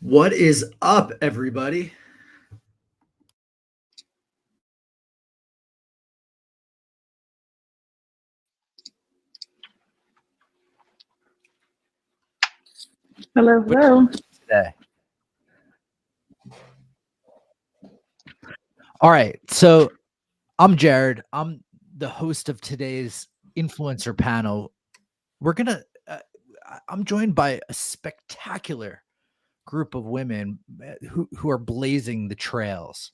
What is up, everybody? Hello, hello. Today. All right, so I'm Jared. I'm the host of today's influencer panel. I'm joined by a spectacular group of women who are blazing the trails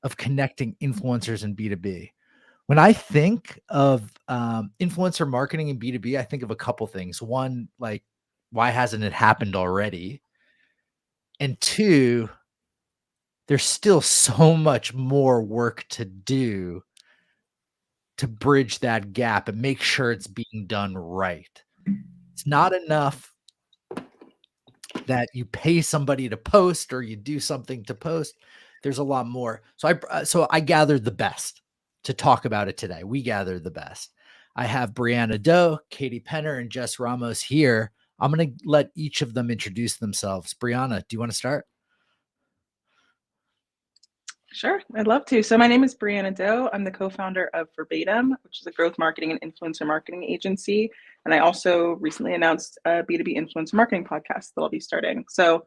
of connecting influencers and B2B. When I think of influencer marketing and B2B, I think of a couple things. One, like, why hasn't it happened already? And two, there's still so much more work to do to bridge that gap and make sure it's being done right. It's not enough that you pay somebody to post or you do something to post. There's a lot more. So I gathered the best to talk about it today. We gathered the best. I have Brianna Doe, Katie Penner, and Jess Ramos here. I'm going to let each of them introduce themselves. Brianna, do you want to start? Sure, I'd love to. So my name is Brianna Doe. I'm the co-founder of Verbatim, which is a growth marketing and influencer marketing agency. And I also recently announced a B2B Influencer Marketing podcast that I'll be starting. So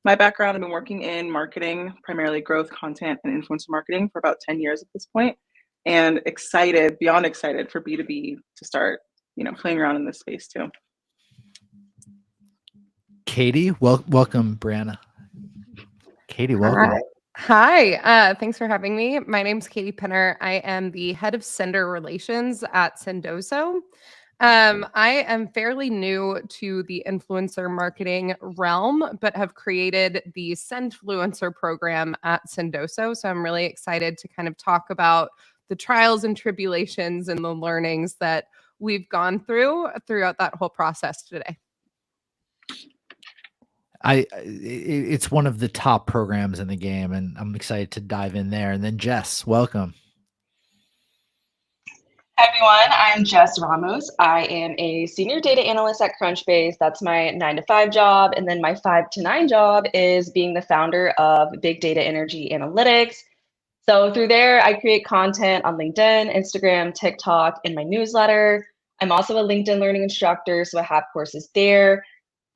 my background, I've been working in marketing, primarily growth, content, and influencer marketing for about 10 years at this point, and excited, beyond excited for B2B to start, playing around in this space too. Katie, welcome, Brianna. Katie, welcome. Hi, thanks for having me. My name's Katie Penner. I am the head of sender relations at Sendoso. I am fairly new to the influencer marketing realm, but have created the Sendfluencer program at Sendoso. So I'm really excited to kind of talk about the trials and tribulations and the learnings that we've gone throughout that whole process today. It's one of the top programs in the game, and I'm excited to dive in there. And then Jess, welcome. Hi everyone, I'm Jess Ramos. I am a senior data analyst at Crunchbase. That's my 9-to-5 job. And then my 5-to-9 job is being the founder of Big Data Energy Analytics. So through there, I create content on LinkedIn, Instagram, TikTok, and my newsletter. I'm also a LinkedIn learning instructor, so I have courses there.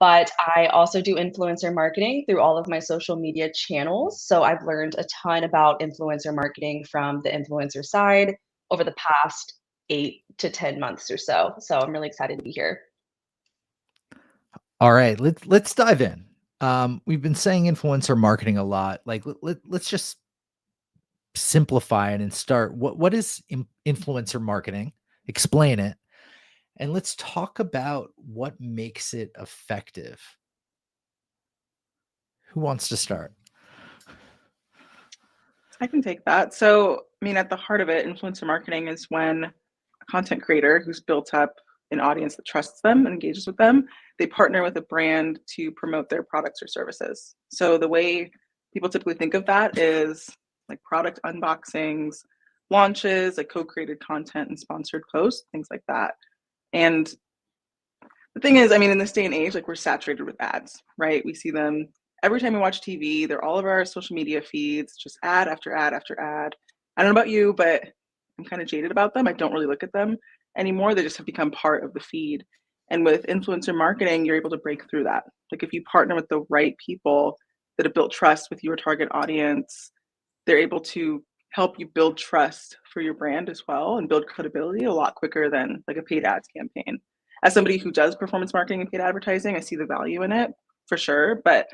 But I also do influencer marketing through all of my social media channels. So I've learned a ton about influencer marketing from the influencer side over the past 8 to 10 months or so. So I'm really excited to be here. All right, let's dive in. We've been saying influencer marketing a lot. Like, let's just simplify it and start. What is influencer marketing? Explain it. And let's talk about what makes it effective. Who wants to start? I can take that. So, at the heart of it, influencer marketing is when a content creator who's built up an audience that trusts them and engages with them, they partner with a brand to promote their products or services. So the way people typically think of that is like product unboxings, launches, like co-created content and sponsored posts, things like that. And the thing is, in this day and age, like we're saturated with ads, right? We see them every time we watch TV. They're all of our social media feeds, just ad after ad after ad. I don't know about you, but I'm kind of jaded about them. I don't really look at them anymore. They just have become part of the feed. And with influencer marketing, you're able to break through that. Like if you partner with the right people that have built trust with your target audience, they're able to help you build trust for your brand as well and build credibility a lot quicker than like a paid ads campaign. As somebody who does performance marketing and paid advertising, I see the value in it for sure. But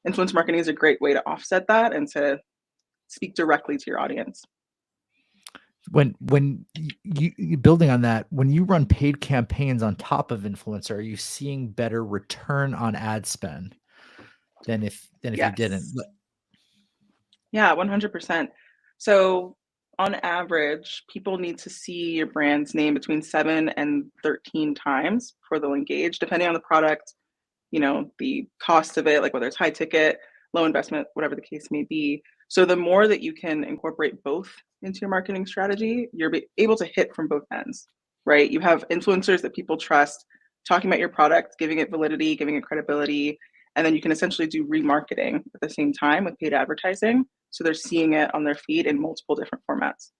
influence marketing is a great way to offset that and to speak directly to your audience. When you building on that, when you run paid campaigns on top of influencer, are you seeing better return on ad spend than if yes. You didn't? Yeah, 100%. So on average, people need to see your brand's name between 7 and 13 times before they'll engage, depending on the product, the cost of it, like whether it's high ticket, low investment, whatever the case may be. So the more that you can incorporate both into your marketing strategy, you're able to hit from both ends, right? You have influencers that people trust talking about your product, giving it validity, giving it credibility, And then you can essentially do remarketing at the same time with paid advertising. So they're seeing it on their feed in multiple different formats.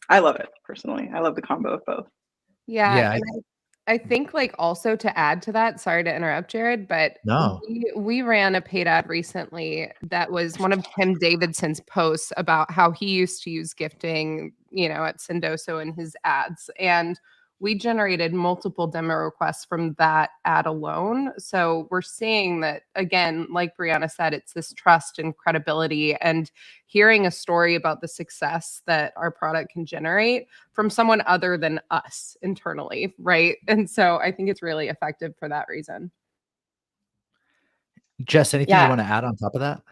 I love it personally. I love the combo of both. Yeah, Yeah, and I think like also to add to that, sorry to interrupt, Jared, but no. we ran a paid ad recently that was one of Tim Davidson's posts about how he used to use gifting, at Sendoso in his ads. And we generated multiple demo requests from that ad alone. So we're seeing that, again, like Brianna said, it's this trust and credibility, and hearing a story about the success that our product can generate from someone other than us internally, right? And so I think it's really effective for that reason. Jess, anything you Yeah. want to add on top of that?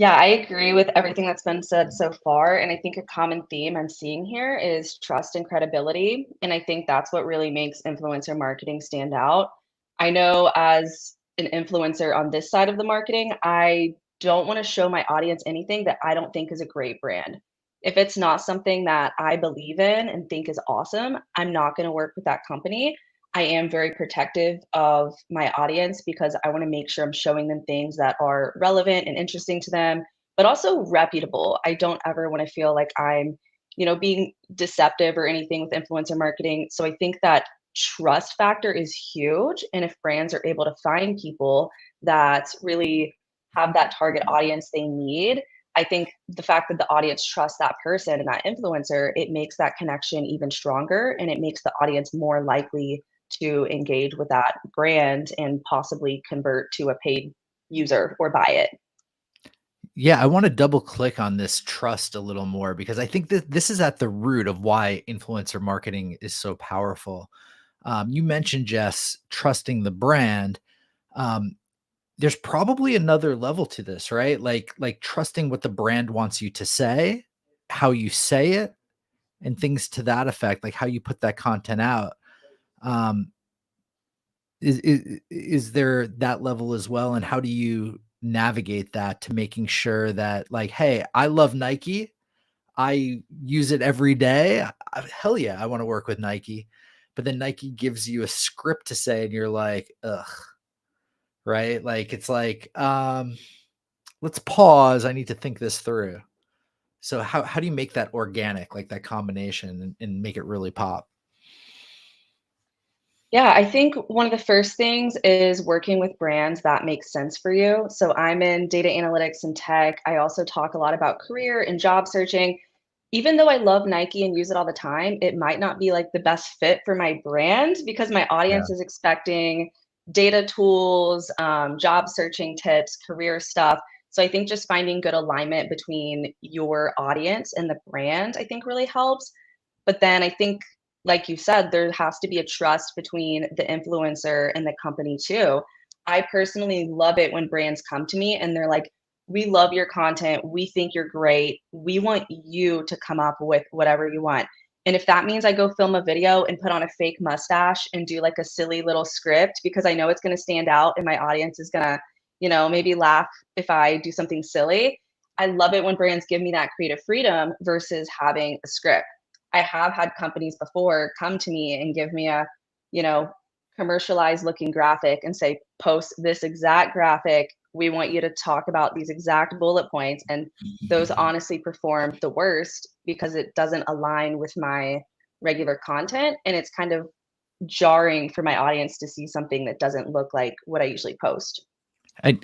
Yeah, I agree with everything that's been said so far. And I think a common theme I'm seeing here is trust and credibility. And I think that's what really makes influencer marketing stand out. I know as an influencer on this side of the marketing, I don't want to show my audience anything that I don't think is a great brand. If it's not something that I believe in and think is awesome, I'm not going to work with that company. I am very protective of my audience because I want to make sure I'm showing them things that are relevant and interesting to them, but also reputable. I don't ever want to feel like I'm, being deceptive or anything with influencer marketing. So I think that trust factor is huge. And if brands are able to find people that really have that target audience they need, I think the fact that the audience trusts that person and that influencer, it makes that connection even stronger, and it makes the audience more likely to engage with that brand and possibly convert to a paid user or buy it. Yeah, I want to double click on this trust a little more because I think that this is at the root of why influencer marketing is so powerful. You mentioned, Jess, trusting the brand. Um, there's probably another level to this, right? Like trusting what the brand wants you to say, how you say it, and things to that effect, like how you put that content out. Um, is there that level as well? And how do you navigate that to making sure that, like, hey, I love Nike, I use it every day. Hell yeah, I want to work with Nike. But then Nike gives you a script to say, and you're like, ugh, right? Like it's like, let's pause. I need to think this through. So how do you make that organic, like that combination, and make it really pop? Yeah, I think one of the first things is working with brands that make sense for you. So I'm in data analytics and tech. I also talk a lot about career and job searching. Even though I love Nike and use it all the time, it might not be like the best fit for my brand because my Yeah. audience is expecting data tools, job searching tips, career stuff. So I think just finding good alignment between your audience and the brand, I think really helps. But then I think, like you said, there has to be a trust between the influencer and the company too. I personally love it when brands come to me and they're like, we love your content. We think you're great. We want you to come up with whatever you want. And if that means I go film a video and put on a fake mustache and do like a silly little script because I know it's going to stand out and my audience is going to, maybe laugh if I do something silly. I love it when brands give me that creative freedom versus having a script. I have had companies before come to me and give me a, you know, commercialized looking graphic and say, post this exact graphic. We want you to talk about these exact bullet points. And those honestly perform the worst because it doesn't align with my regular content. And it's kind of jarring for my audience to see something that doesn't look like what I usually post. I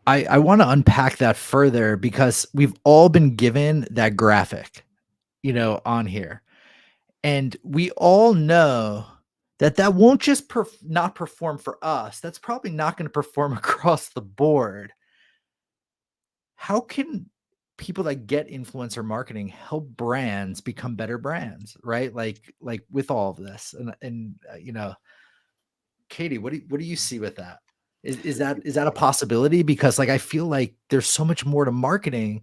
I want to unpack that further because we've all been given that graphic, on here. And we all know that that won't just not perform for us. That's probably not going to perform across the board. How can people that get influencer marketing help brands become better brands, right? Like with all of this, and Katie, what do you see with that? Is that a possibility? Because like I feel like there's so much more to marketing.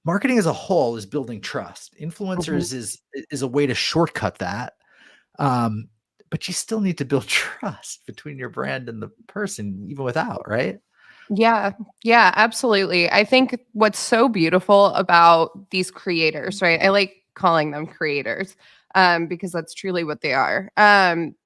Marketing as a whole is building trust. Influencers is a way to shortcut that. Um, but you still need to build trust between your brand and the person, even without, right? Yeah, yeah, absolutely. I think what's so beautiful about these creators, right? I like calling them creators. because that's truly what they are.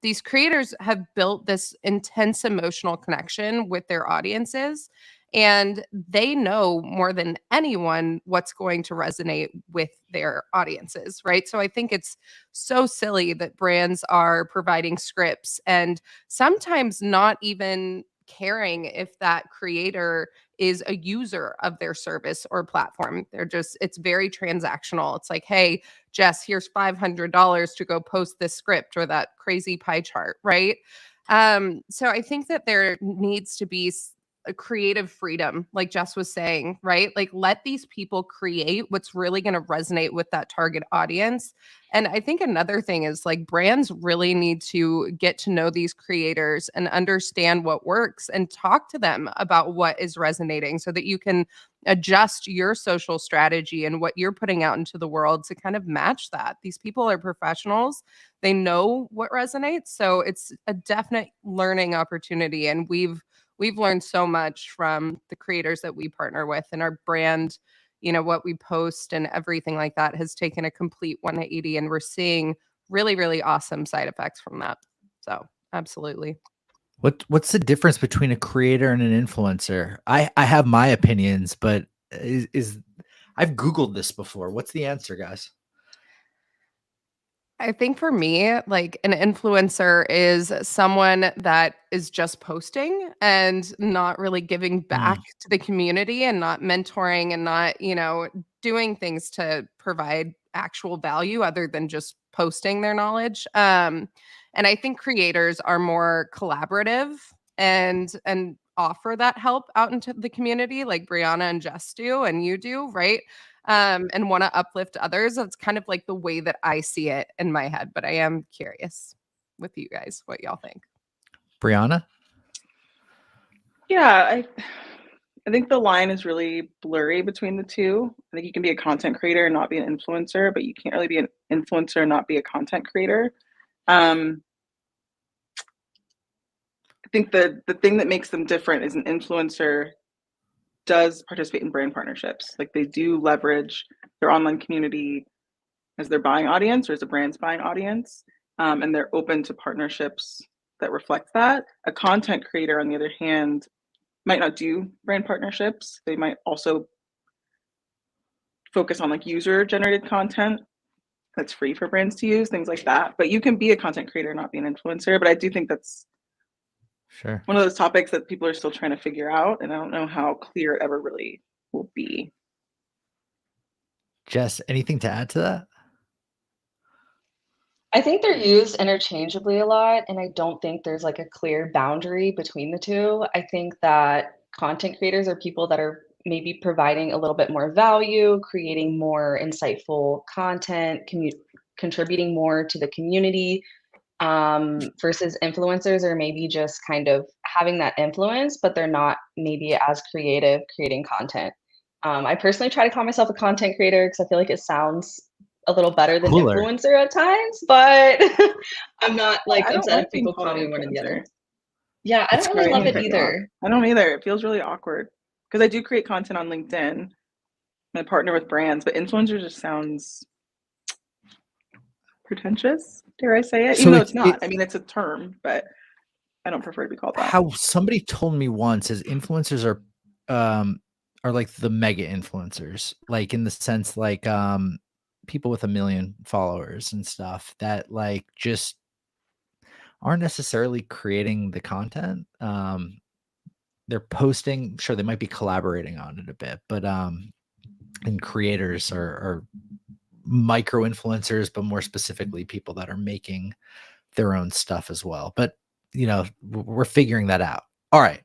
These creators have built this intense emotional connection with their audiences, and they know more than anyone what's going to resonate with their audiences, right? So I think it's so silly that brands are providing scripts and sometimes not even caring if that creator is a user of their service or platform. It's very transactional. It's like, hey, Jess, here's $500 to go post this script or that crazy pie chart, right? So I think that there needs to be a creative freedom, like Jess was saying, right? Like, let these people create what's really going to resonate with that target audience. And I think another thing is, like, brands really need to get to know these creators and understand what works and talk to them about what is resonating so that you can adjust your social strategy and what you're putting out into the world to kind of match that. These people are professionals. They know what resonates. So it's a definite learning opportunity. And we've learned so much from the creators that we partner with, and our brand, what we post and everything like that has taken a complete 180, and we're seeing really, really awesome side effects from that. So absolutely. What's the difference between a creator and an influencer? I have my opinions, but is I've Googled this before. What's the answer, guys? I think for me, like, an influencer is someone that is just posting and not really giving back to the community and not mentoring and not, doing things to provide actual value other than just posting their knowledge. And I think creators are more collaborative and offer that help out into the community, like Brianna and Jess do, and you do, right? And want to uplift others. That's kind of like the way that I see it in my head. But I am curious with you guys what y'all think. Brianna? Yeah, I think the line is really blurry between the two. I think you can be a content creator and not be an influencer, but you can't really be an influencer and not be a content creator. I think the thing that makes them different is an influencer does participate in brand partnerships. Like, they do leverage their online community as their buying audience or as a brand's buying audience, and they're open to partnerships that reflect that. A content creator, on the other hand, might not do brand partnerships. They might also focus on like user generated content that's free for brands to use, things like that. But you can be a content creator, not be an influencer. But I do think that's Sure. one of those topics that people are still trying to figure out, and I don't know how clear it ever really will be. Jess, anything to add to that? I think they're used interchangeably a lot, and I don't think there's like a clear boundary between the two. I think that content creators are people that are maybe providing a little bit more value, creating more insightful content, contributing more to the community, versus influencers are maybe just kind of having that influence, but they're not maybe as creative creating content. I personally try to call myself a content creator because I feel like it sounds a little better than Cooler. influencer at times, but I'm not like I don't upset like if being people called call an me one or the other. influencer. Yeah, I It's don't really Sorry, I love didn't it cut you off. either. I don't either. It feels really awkward because I do create content on LinkedIn and I partner with brands, but influencer just sounds pretentious, dare I say it? So Even though it's not. I mean, it's a term, but I don't prefer to be called that. how somebody told me once is influencers are like the mega influencers, like in the sense like people with 1 million followers and stuff that like just aren't necessarily creating the content. They're posting, sure, they might be collaborating on it a bit, but and creators are micro influencers, but more specifically people that are making their own stuff as well. But we're figuring that out. All right.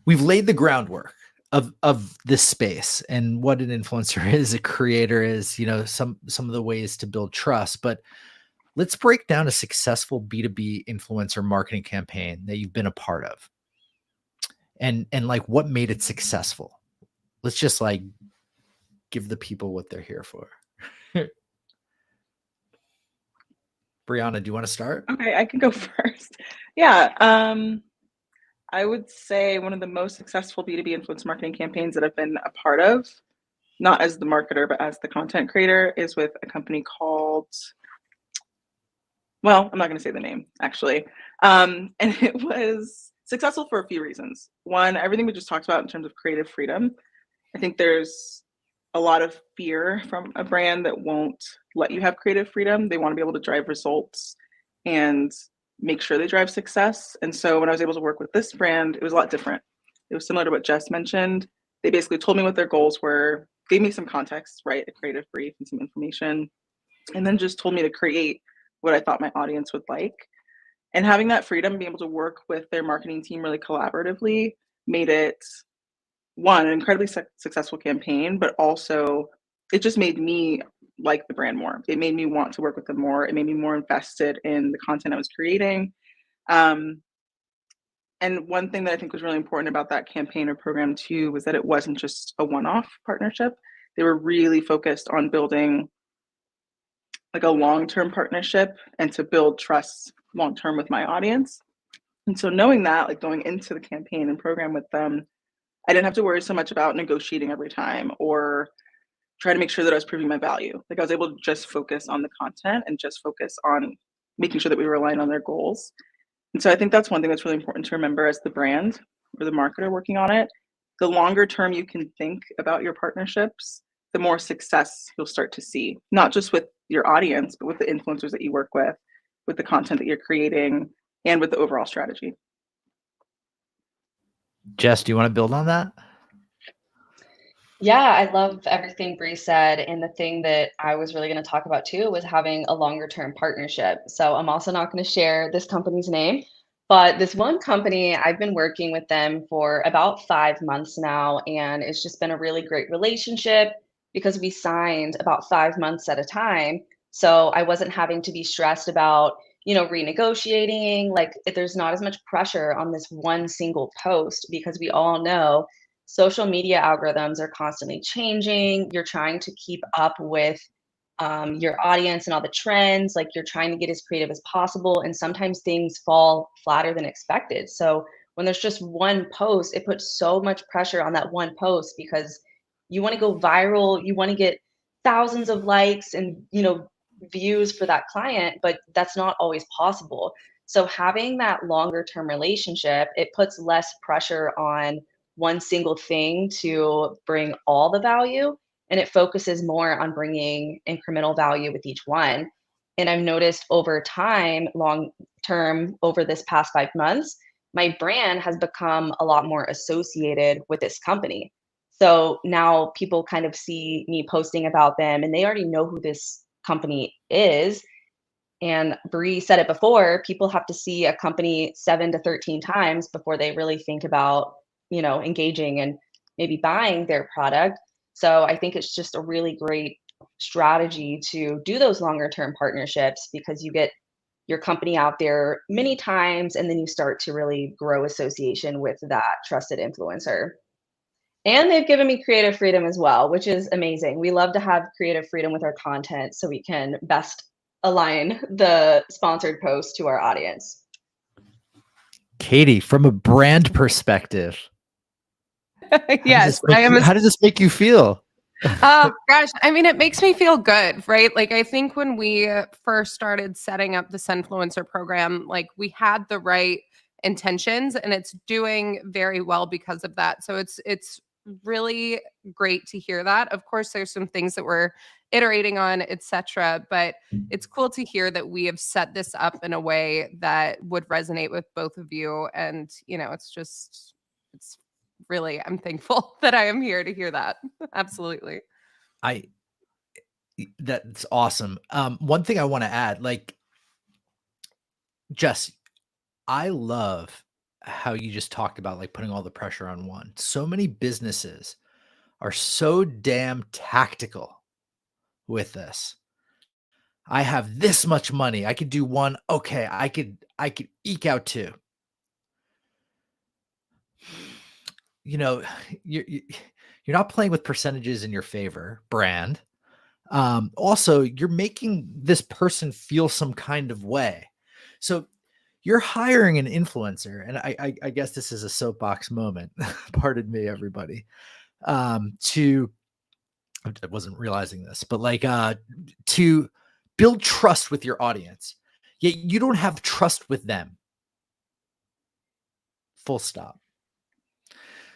We've laid the groundwork of this space and what an influencer is, a creator is, some of the ways to build trust. But let's break down a successful B2B influencer marketing campaign that you've been a part of. And like what made it successful. Let's just like give the people what they're here for. Brianna, do you want to start? Okay, I can go first. Yeah, I would say one of the most successful B2B influence marketing campaigns that I've been a part of, not as the marketer, but as the content creator, is with a company called well, I'm not going to say the name actually. And it was successful for a few reasons. One, everything we just talked about in terms of creative freedom. I think there's a lot of fear from a brand that won't let you have creative freedom. They want to be able to drive results and make sure they drive success. And so when I was able to work with this brand, it was a lot different. It was similar to what Jess mentioned. They basically told me what their goals were, gave me some context, right? A creative brief and some information, and then just told me to create what I thought my audience would like. And having that freedom, being able to work with their marketing team really collaboratively, made it one, an incredibly successful campaign, but also it just made me like the brand more. It made me want to work with them more. It made me more invested in the content I was creating. And one thing that I think was really important about that campaign or program too was that it wasn't just a one-off partnership. They were really focused on building like a long-term partnership and to build trust long-term with my audience. And so knowing that, like going into the campaign and program with them, I didn't have to worry so much about negotiating every time or try to make sure that I was proving my value. Like I was able to just focus on the content and just focus on making sure that we were aligned on their goals. And so I think that's one thing that's really important to remember as the brand or the marketer working on it. The longer term you can think about your partnerships, the more success you'll start to see, not just with your audience, but with the influencers that you work with the content that you're creating, and with the overall strategy. Jess, do you want to build on that? Yeah, I love everything Bree said. And the thing that I was really going to talk about too was having a longer term partnership. So I'm also not going to share this company's name, but this one company, I've been working with them for about 5 months now. And it's just been a really great relationship because we signed about 5 months at a time. So I wasn't having to be stressed about, renegotiating. Like there's not as much pressure on this one single post because we all know social media algorithms are constantly changing. You're trying to keep up with your audience and all the trends. Like you're trying to get as creative as possible. And sometimes things fall flatter than expected. So when there's just one post, it puts so much pressure on that one post because you want to go viral. You want to get thousands of likes and, views for that client, but that's not always possible. So having that longer term relationship, it puts less pressure on one single thing to bring all the value, and it focuses more on bringing incremental value with each one. And I've noticed over time, long term, over this past 5 months, my brand has become a lot more associated with this company. So now people kind of see me posting about them and they already know who this company is. And Bree said it before, people have to see a company 7 to 13 times before they really think about, engaging and maybe buying their product. So I think it's just a really great strategy to do those longer term partnerships because you get your company out there many times and then you start to really grow association with that trusted influencer. And they've given me creative freedom as well, which is amazing. We love to have creative freedom with our content so we can best align the sponsored post to our audience. Katie, from a brand perspective, Yes, how does this make you feel? Gosh, I mean, it makes me feel good, right? Like, I think when we first started setting up this influencer program, like we had the right intentions and it's doing very well because of that. So it's really great to hear that. Of course, there's some things that we're iterating on, etc. But it's cool to hear that we have set this up in a way that would resonate with both of you. And, it's really, I'm thankful that I am here to hear that. Absolutely. That's awesome. One thing I want to add, like, Jess, I love how you just talked about like putting all the pressure on one. So many businesses are so damn tactical with this. I have this much money. I could do one. Okay, I could eke out two. You're not playing with percentages in your favor, brand. Also, you're making this person feel some kind of way. So you're hiring an influencer, and I guess this is a soapbox moment. Pardon me, everybody. I wasn't realizing this, but like to build trust with your audience, yet you don't have trust with them. Full stop.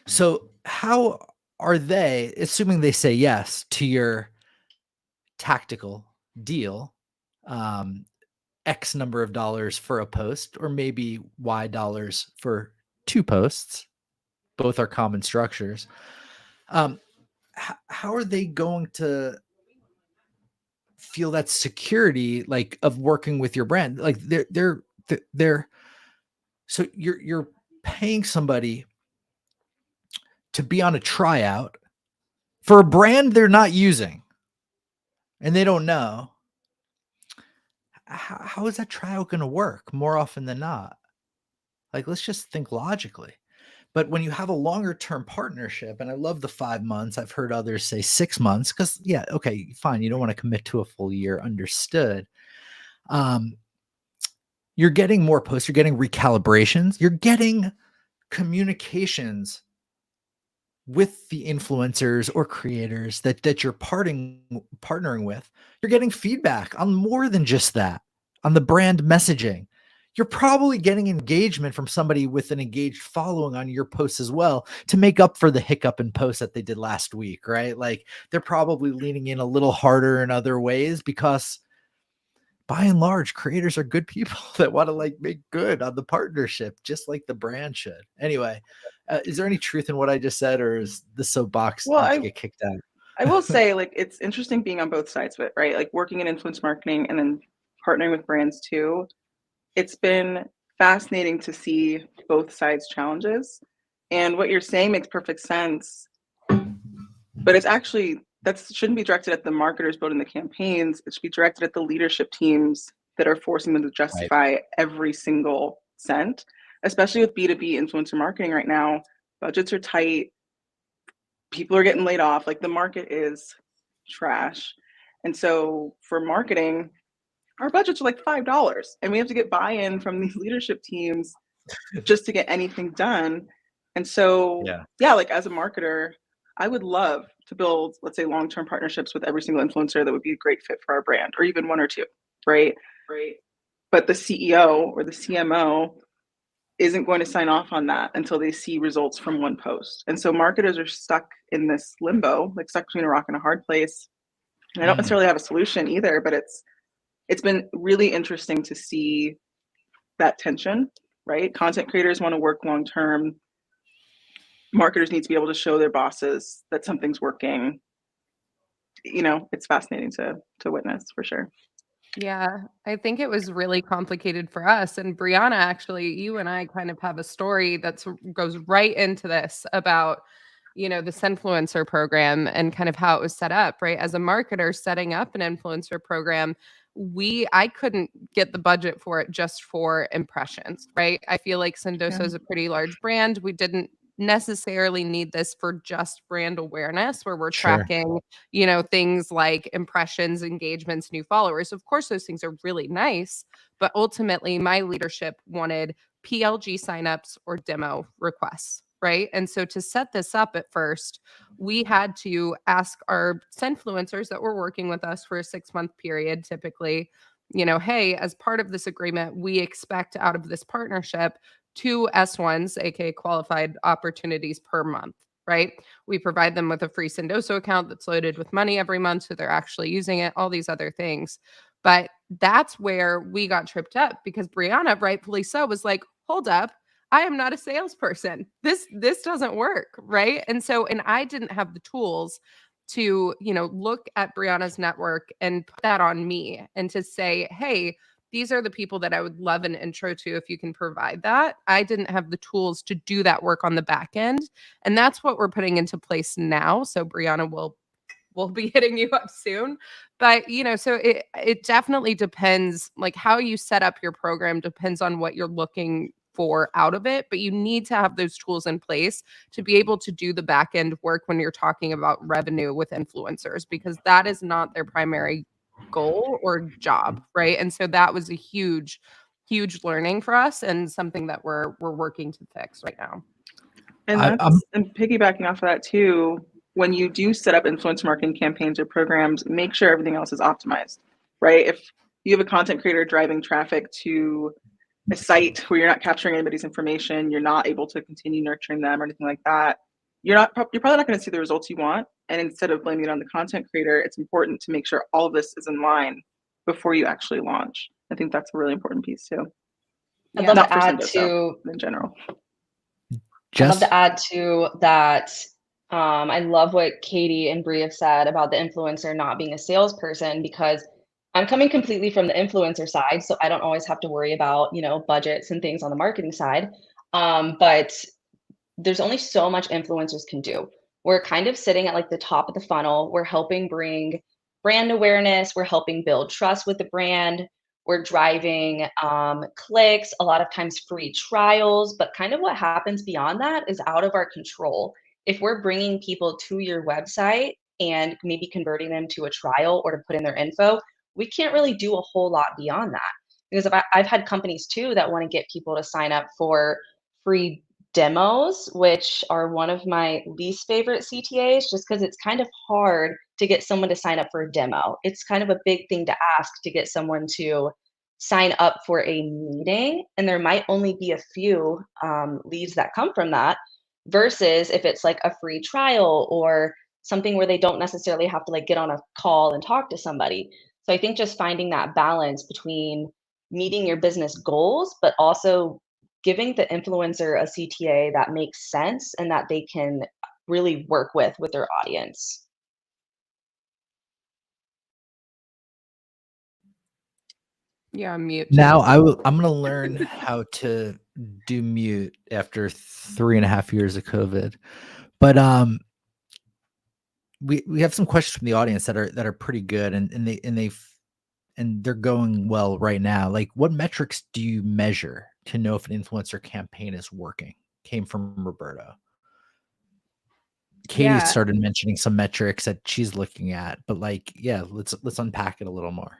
So how are they, assuming they say yes to your tactical deal, X number of dollars for a post, or maybe Y dollars for 2 posts, both are common structures. How are they going to feel that security, like, of working with your brand? Like they're so you're paying somebody to be on a tryout for a brand they're not using and they don't know. How is that tryout going to work more often than not? Like, let's just think logically. But when you have a longer term partnership, and I love the 5 months, I've heard others say 6 months, because yeah, okay, fine, you don't want to commit to a full year, understood. You're getting more posts, you're getting recalibrations, you're getting communications with the influencers or creators that you're partnering with. You're getting feedback on more than just that, on the brand messaging. You're probably getting engagement from somebody with an engaged following on your posts as well, to make up for the hiccup in posts that they did last week, right? Like, they're probably leaning in a little harder in other ways, because by and large, creators are good people that want to, like, make good on the partnership, just like the brand should. Anyway, is there any truth in what I just said, or is the soapbox Well, need to get kicked out? I will say, like, it's interesting being on both sides of it, right? Like, working in influence marketing and then partnering with brands too. It's been fascinating to see both sides' challenges. And what you're saying makes perfect sense. But it's actually, that shouldn't be directed at the marketers building the campaigns. It should be directed at the leadership teams that are forcing them to justify every single cent, especially with B2B influencer marketing right now. Budgets are tight. People are getting laid off. Like, the market is trash. And so for marketing, our budgets are like $5, and we have to get buy-in from these leadership teams just to get anything done. And so, yeah, like, as a marketer, I would love to build, let's say, long-term partnerships with every single influencer that would be a great fit for our brand, or even 1 or 2, right? But the CEO or the CMO isn't going to sign off on that until they see results from 1 post. And so marketers are stuck in this limbo, like stuck between a rock and a hard place. And I don't necessarily have a solution either, but it's been really interesting to see that tension, right? Content creators want to work long term. Marketers need to be able to show their bosses that something's working. You know, it's fascinating to witness, for sure. Yeah, I think it was really complicated for us. And Brianna, actually, you and I kind of have a story that goes right into this about, this influencer program and kind of how it was set up, right? As a marketer setting up an influencer program, I couldn't get the budget for it just for impressions, right? I feel like Sendoso is a pretty large brand. We didn't necessarily need this for just brand awareness, where we're tracking, things like impressions, engagements, new followers. Of course, those things are really nice, but ultimately my leadership wanted PLG signups or demo requests, right? And so to set this up at first, we had to ask our influencers that were working with us for a 6-month period, typically, hey, as part of this agreement, we expect out of this partnership 2 S1s, aka qualified opportunities per month, right? We provide them with a free Sendoso account that's loaded with money every month, so they're actually using it, all these other things. But that's where we got tripped up, because Brianna, rightfully so, was like, hold up, I am not a salesperson. This doesn't work, right? And I didn't have the tools to, look at Brianna's network and put that on me and to say, hey, these are the people that I would love an intro to if you can provide that. I didn't have the tools to do that work on the back end. And that's what we're putting into place now. So Brianna will be hitting you up soon. But, so it definitely depends, like, how you set up your program depends on what you're looking for out of it. But you need to have those tools in place to be able to do the back end work when you're talking about revenue with influencers, because that is not their primary goal or job, right? And so that was a huge learning for us, and something that we're working to fix right now. And and piggybacking off of that too, when you do set up influencer marketing campaigns or programs, make sure everything else is optimized, right? If you have a content creator driving traffic to a site where you're not capturing anybody's information, you're not able to continue nurturing them or anything like that, you're probably not going to see the results you want. And instead of blaming it on the content creator, it's important to make sure all of this is in line before you actually launch. I think that's a really important piece too. I'd love Not to for add Sendoso, to in general. I'd love Jess? to add to that. I love what Katie and Brie have said about the influencer not being a salesperson, because I'm coming completely from the influencer side, so I don't always have to worry about, budgets and things on the marketing side. But there's only so much influencers can do. We're kind of sitting at like the top of the funnel. We're helping bring brand awareness. We're helping build trust with the brand. We're driving clicks, a lot of times free trials, but kind of what happens beyond that is out of our control. If we're bringing people to your website and maybe converting them to a trial or to put in their info, we can't really do a whole lot beyond that. Because I've had companies too that want to get people to sign up for free demos, which are one of my least favorite CTAs, just because it's kind of hard to get someone to sign up for a demo. It's kind of a big thing to ask to get someone to sign up for a meeting, and there might only be a few leads that come from that, versus if it's like a free trial or something where they don't necessarily have to like get on a call and talk to somebody. So I think just finding that balance between meeting your business goals, but also giving the influencer a CTA that makes sense and that they can really work with their audience. Yeah, mute. Now I'm gonna learn how to do mute after 3.5 years of COVID. But we have some questions from the audience that are pretty good, and they're going well right now. Like, what metrics do you measure to know if an influencer campaign is working? Came from Roberto. Katie Yeah. started mentioning some metrics that she's looking at, but like, yeah, let's unpack it a little more.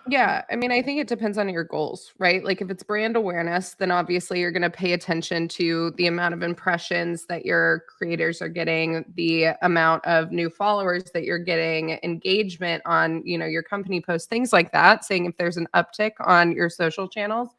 Yeah, I mean, I think it depends on your goals, right? Like if it's brand awareness, then obviously you're going to pay attention to the amount of impressions that your creators are getting, the amount of new followers that you're getting, engagement on, your company posts, things like that, saying if there's an uptick on your social channels.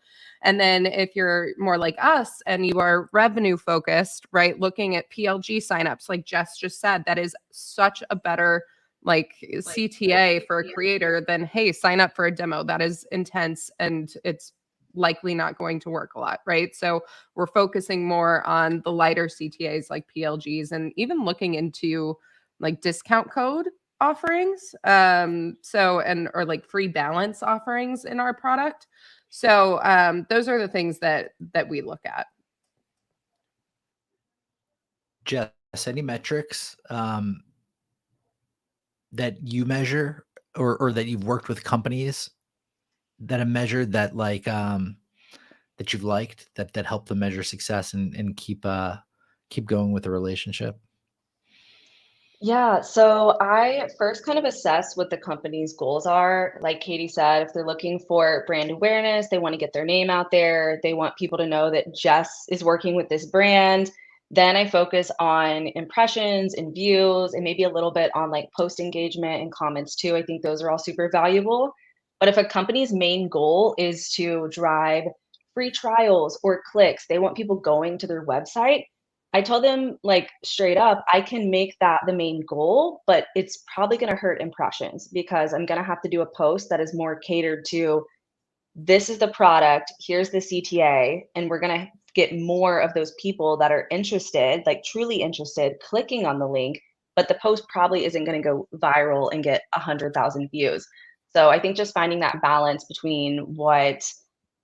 And then if you're more like us and you are revenue focused, right, looking at PLG signups, like Jess just said, that is such a better like CTA for a creator than, hey, sign up for a demo. That is intense and it's likely not going to work a lot, right? So we're focusing more on the lighter CTAs like PLGs, and even looking into like discount code offerings. Or like free balance offerings in our product. So those are the things that we look at. Jess, any metrics that you measure or that you've worked with companies that have measured that like that you've liked that help them measure success and keep going with the relationship? Yeah, so I first kind of assess what the company's goals are. Like Katie said, if they're looking for brand awareness, they want to get their name out there, they want people to know that Jess is working with this brand. Then I focus on impressions and views and maybe a little bit on like post engagement and comments too. I think those are all super valuable. But if a company's main goal is to drive free trials or clicks, they want people going to their website. I told them like straight up, I can make that the main goal, but it's probably going to hurt impressions because I'm going to have to do a post that is more catered to this is the product, here's the CTA, and we're going to get more of those people that are interested, like truly interested, clicking on the link, but the post probably isn't going to go viral and get 100,000 views. So I think just finding that balance between what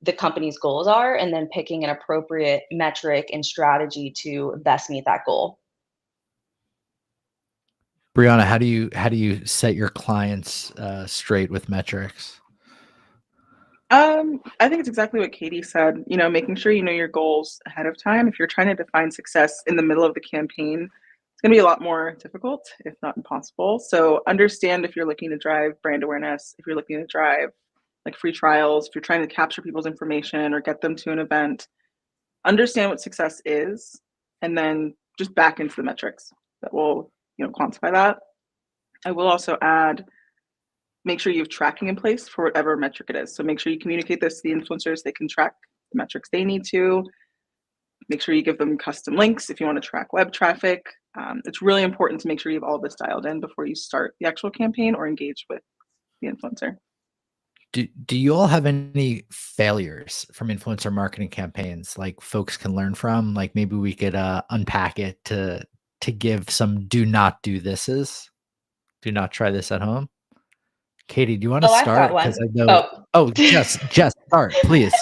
the company's goals are and then picking an appropriate metric and strategy to best meet that goal. Brianna, how do you set your clients straight with metrics? I think it's exactly what Katie said, making sure you know your goals ahead of time. If you're trying to define success in the middle of the campaign, it's going to be a lot more difficult, if not impossible. So understand if you're looking to drive brand awareness, if you're looking to drive like free trials, if you're trying to capture people's information or get them to an event, understand what success is, and then just back into the metrics that will, quantify that. I will also add, make sure you have tracking in place for whatever metric it is. So make sure you communicate this to the influencers. They can track the metrics they need to. Make sure you give them custom links if you want to track web traffic. It's really important to make sure you have all this dialed in before you start the actual campaign or engage with the influencer. Do you all have any failures from influencer marketing campaigns like folks can learn from? Like maybe we could unpack it to give some do not do thises. Do not try this at home. Katie, do you want to I've got start? Because I one. know. Oh, Jess, start, please.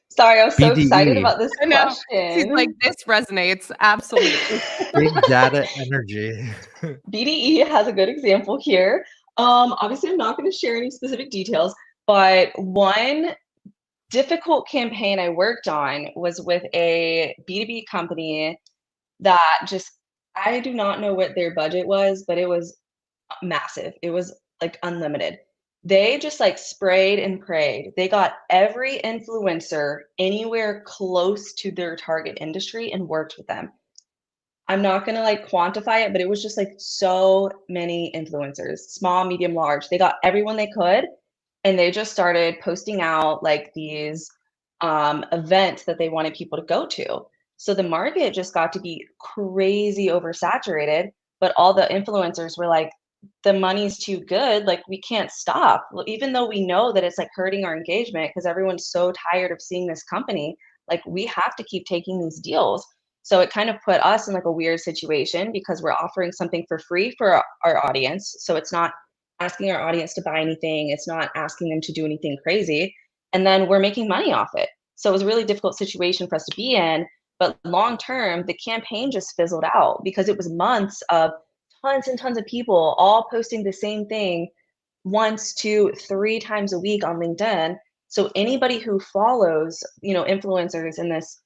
Sorry, I was so excited BDE, about this I know. She's question. like, this resonates. Absolutely. big data energy. BDE has a good example here. Obviously, I'm not going to share any specific details, but one difficult campaign I worked on was with a B2B company that just, I do not know what their budget was, but it was massive. It was like unlimited. They just like sprayed and prayed. They got every influencer anywhere close to their target industry and worked with them. I'm not gonna like quantify it, but it was just like so many influencers, small, medium, large. They got everyone they could, and they just started posting out like these events that they wanted people to go to. So the market just got to be crazy oversaturated, but all the influencers were like, the money's too good, like we can't stop. Even though we know that it's like hurting our engagement because everyone's so tired of seeing this company, like we have to keep taking these deals. So it kind of put us in like a weird situation because we're offering something for free for our audience. So it's not asking our audience to buy anything. It's not asking them to do anything crazy. And then we're making money off it. So it was a really difficult situation for us to be in. But long term, the campaign just fizzled out because it was months of tons and tons of people all posting the same thing once, 2, 3 times a week on LinkedIn. So anybody who follows, influencers in this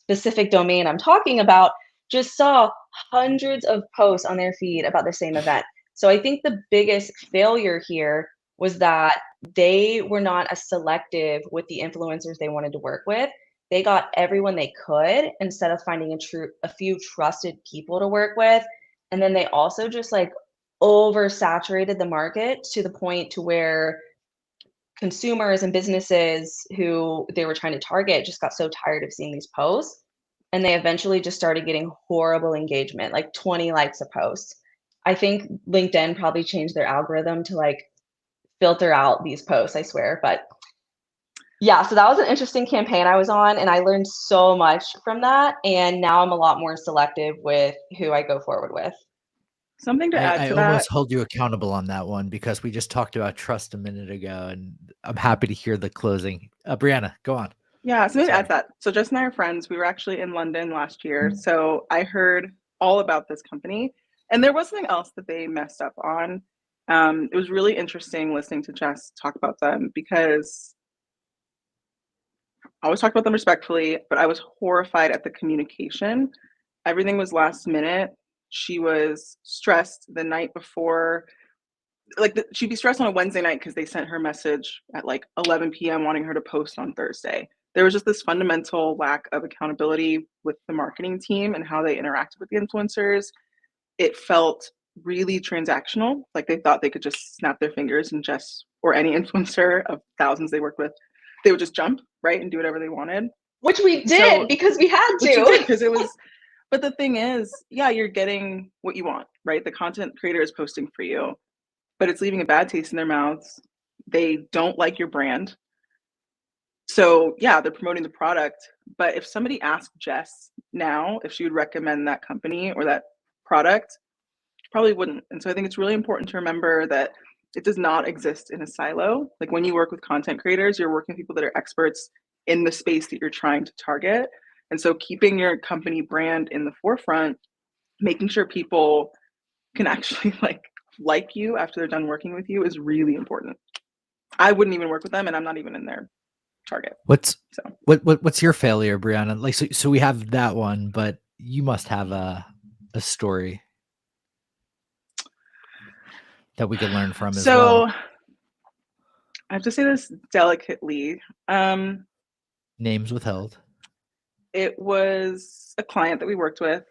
specific domain I'm talking about just saw hundreds of posts on their feed about the same event. So I think the biggest failure here was that they were not as selective with the influencers they wanted to work with. They got everyone they could instead of finding a few trusted people to work with. And then they also just like oversaturated the market to the point to where consumers and businesses who they were trying to target just got so tired of seeing these posts, and they eventually just started getting horrible engagement, like 20 likes a post. I think LinkedIn probably changed their algorithm to like filter out these posts, I swear. But yeah, so that was an interesting campaign I was on, and I learned so much from that. And now I'm a lot more selective with who I go forward with. Something to add I to that. almost hold you accountable on that one because we just talked about trust a minute ago, and I'm happy to hear the closing. Brianna, go on. Yeah, something to add to that. So Jess and I are friends. We were actually in London last year. So I heard all about this company, and there was something else that they messed up on. It was really interesting listening to Jess talk about them because I always talk about them respectfully, but I was horrified at the communication. Everything was last minute. She was stressed the night before. She'd be stressed on a Wednesday night because they sent her a message at like 11 p.m. wanting her to post on Thursday. There was just this fundamental lack of accountability with the marketing team and how they interacted with the influencers. It felt really transactional. Like they thought they could just snap their fingers and Jess or any influencer of thousands they worked with, they would just jump, right, and do whatever they wanted. Which we did because we had to. Because it was, but the thing is, yeah, you're getting what you want, right? The content creator is posting for you, but it's leaving a bad taste in their mouths. They don't like your brand. So yeah, they're promoting the product. But if somebody asked Jess now if she would recommend that company or that product, she probably wouldn't. And so I think it's really important to remember that it does not exist in a silo. Like when you work with content creators, you're working with people that are experts in the space that you're trying to target. And so keeping your company brand in the forefront, making sure people can actually like you after they're done working with you is really important. I wouldn't even work with them, and I'm not even in their target. What's your failure, Brianna? Like so we have that one, but you must have a story that we could learn from as well. So I have to say this delicately. Names withheld. It was a client that we worked with,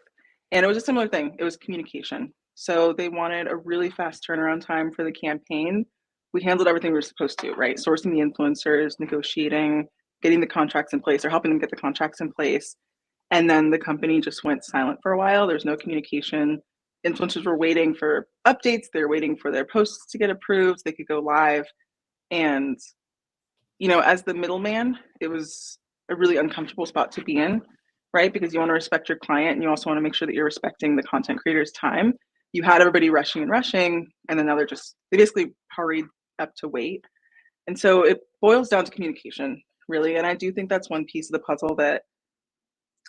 and it was a similar thing. It was communication. So they wanted a really fast turnaround time for the campaign. We handled everything we were supposed to, right? Sourcing the influencers, negotiating, getting the contracts in place, or helping them get the contracts in place. And then the company just went silent for a while. There's no communication. Influencers were waiting for updates. They're waiting for their posts to get approved. So they could go live. And, as the middleman, it was a really uncomfortable spot to be in, right? Because you want to respect your client and you also want to make sure that you're respecting the content creator's time. You had everybody rushing and rushing, and then now they basically hurried up to wait. And so it boils down to communication, really. And I do think that's one piece of the puzzle that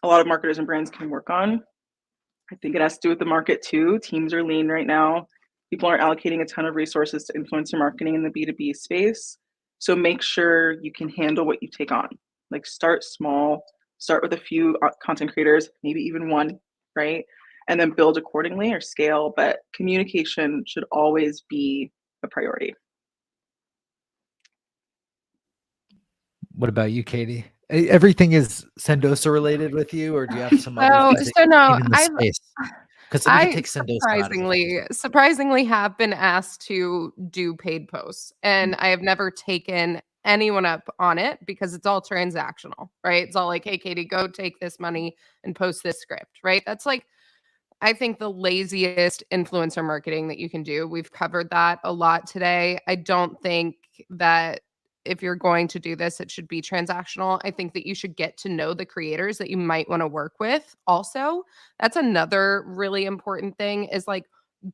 a lot of marketers and brands can work on. I think it has to do with the market too. Teams are lean right now. People aren't allocating a ton of resources to influencer marketing in the B2B space. So make sure you can handle what you take on. Like start small, start with a few content creators, maybe even one, right? And then build accordingly or scale. But communication should always be a priority. What about you, Katie? Everything is Sendoso related with you, or do you have some other Oh, things that so you've no, seen in the space? Because we can I take Sendoso out of it. surprisingly have been asked to do paid posts, and I have never taken anyone up on it because it's all transactional, right? It's all like, "Hey, Katie, go take this money and post this script," right? That's like, I think, the laziest influencer marketing that you can do. We've covered that a lot today. I don't think that if you're going to do this, it should be transactional. I think that you should get to know the creators that you might want to work with. Also, that's another really important thing is like,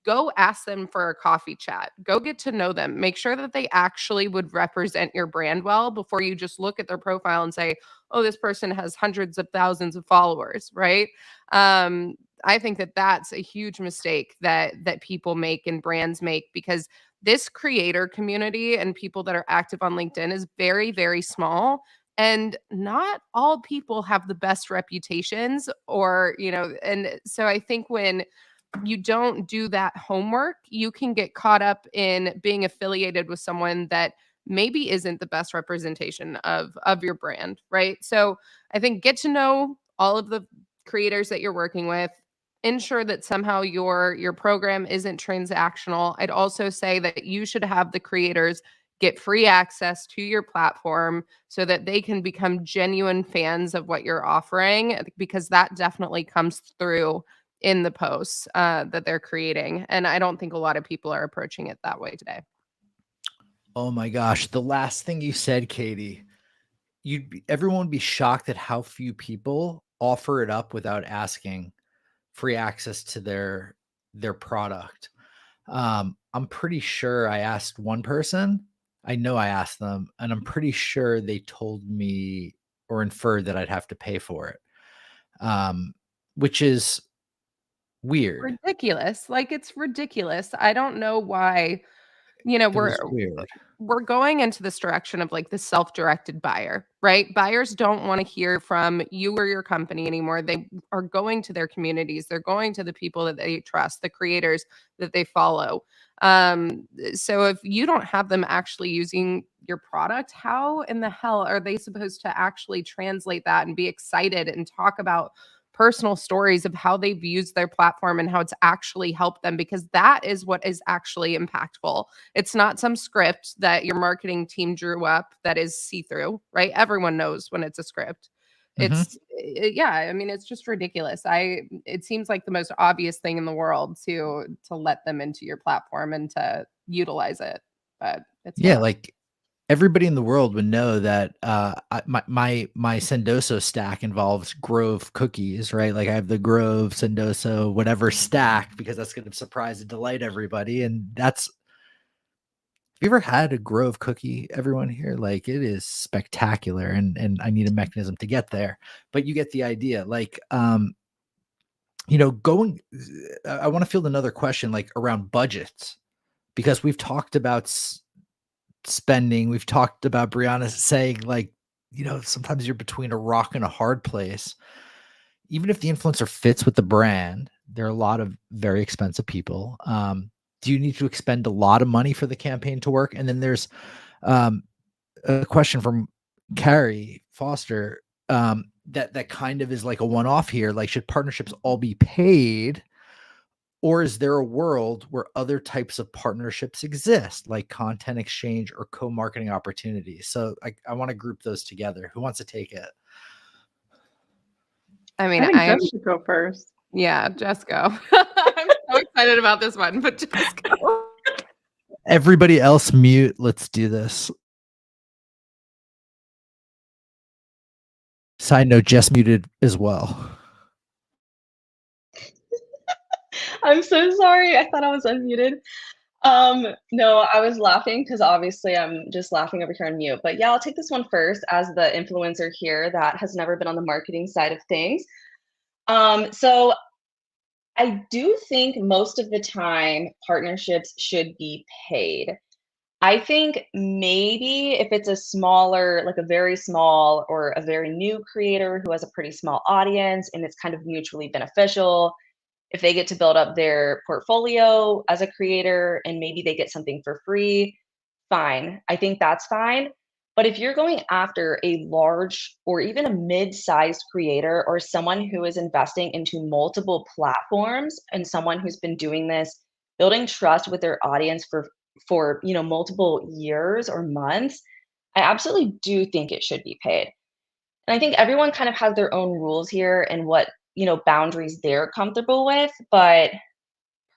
go ask them for a coffee chat. Go get to know them. Make sure that they actually would represent your brand well before you just look at their profile and say, oh, this person has hundreds of thousands of followers, right? I think that that's a huge mistake that people make and brands make, because this creator community and people that are active on LinkedIn is very, very small. And not all people have the best reputations and so I think when you don't do that homework, you can get caught up in being affiliated with someone that maybe isn't the best representation of your brand, right? So I think get to know all of the creators that you're working with. Ensure that somehow your program isn't transactional. I'd also say that you should have the creators get free access to your platform so that they can become genuine fans of what you're offering, because that definitely comes through in the posts that they're creating. And I don't think a lot of people are approaching it that way today. Oh my gosh, the last thing you said, Katie, everyone would be shocked at how few people offer it up without asking free access to their product. I'm pretty sure I asked one person. I know I asked them, and I'm pretty sure they told me or inferred that I'd have to pay for it, which is weird. Ridiculous. Like, it's ridiculous. I don't know why, It was weird. we're going into this direction of like the self-directed buyer, right? Buyers don't want to hear from you or your company anymore. They are going to their communities. They're going to the people that they trust, the creators that they follow. So if you don't have them actually using your product, how in the hell are they supposed to actually translate that and be excited and talk about personal stories of how they've used their platform and how it's actually helped them? Because that is what is actually impactful. It's not some script that your marketing team drew up that is see-through, right? Everyone knows when it's a script. Yeah, I mean, it's just ridiculous. It seems like the most obvious thing in the world to let them into your platform and to utilize it, but it's Yeah, not. like everybody in the world would know that my Sendoso stack involves Grove cookies, right? Like I have the Grove Sendoso whatever stack because that's going to surprise and delight everybody. And have you ever had a Grove cookie, everyone here? Like it is spectacular, and I need a mechanism to get there, but you get the idea. Like going I want to field another question like around budgets, because we've talked about spending. We've talked about Brianna saying like, sometimes you're between a rock and a hard place. Even if the influencer fits with the brand, there are a lot of very expensive people. Do you need to expend a lot of money for the campaign to work? And then there's a question from Carrie Foster that kind of is like a one-off here. Like, should partnerships all be paid, Or is there a world where other types of partnerships exist, like content exchange or co-marketing opportunities? So I want to group those together. Who wants to take it? I mean, I think Jess should go first. yeah, just go. I'm so excited about this one, but just go. Everybody else mute. Let's do this. Side note, Jess muted as well. I'm so sorry. I thought I was unmuted. No, I was laughing because obviously I'm just laughing over here on mute. But yeah, I'll take this one first as the influencer here that has never been on the marketing side of things. So I do think most of the time partnerships should be paid. I think maybe if it's a smaller, like a very small or a very new creator who has a pretty small audience and it's kind of mutually beneficial, if they get to build up their portfolio as a creator and maybe they get something for free, fine. I think that's fine. But if you're going after a large or even a mid-sized creator or someone who is investing into multiple platforms and someone who's been doing this, building trust with their audience for multiple years or months, I absolutely do think it should be paid. And I think everyone kind of has their own rules here and what, boundaries they're comfortable with. But